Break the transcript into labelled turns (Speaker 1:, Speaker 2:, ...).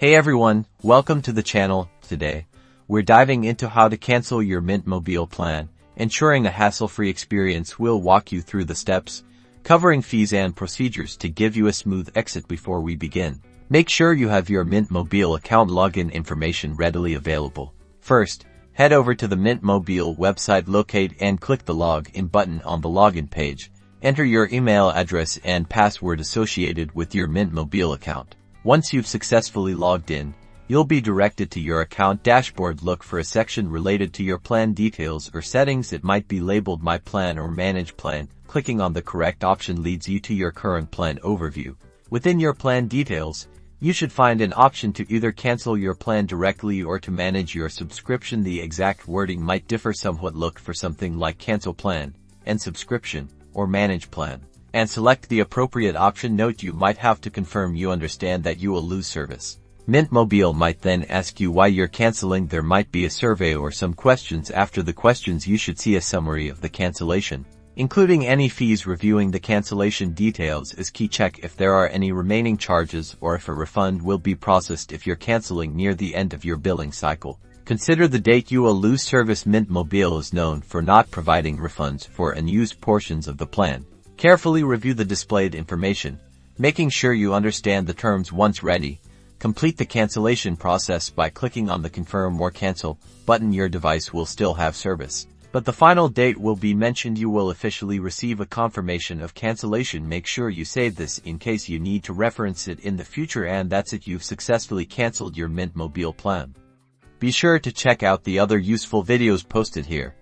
Speaker 1: Hey everyone, welcome to the channel. Today, we're diving into how to cancel your Mint Mobile plan, ensuring a hassle-free experience. We'll walk you through the steps, covering fees and procedures to give you a smooth exit. Before we begin, make sure you have your Mint Mobile account login information readily available. First, head over to the Mint Mobile website, locate and click the Login button on the login page. Enter your email address and password associated with your Mint Mobile account. Once you've successfully logged in, you'll be directed to your account dashboard. Look for a section related to your plan details or settings. It might be labeled My Plan or Manage Plan. Clicking on the correct option leads you to your current plan overview. Within your plan details, you should find an option to either cancel your plan directly or to manage your subscription. The exact wording might differ somewhat. Look for something like Cancel Plan and Subscription or Manage Plan, and select the appropriate option. Note, you might have to confirm you understand that you will lose service. Mint Mobile might then ask you why you're canceling. There might be a survey or some questions. After the questions, you should see a summary of the cancellation, including any fees. Reviewing the cancellation details is key. Check if there are any remaining charges or if a refund will be processed if you're canceling near the end of your billing cycle. Consider the date you will lose service. Mint Mobile is known for not providing refunds for unused portions of the plan. Carefully review the displayed information, making sure you understand the terms. Once ready, complete the cancellation process by clicking on the Confirm or Cancel button. Your device will still have service, but the final date will be mentioned. You will officially receive a confirmation of cancellation. Make sure you save this in case you need to reference it in the future. And that's it. You've successfully canceled your Mint Mobile plan. Be sure to check out the other useful videos posted here.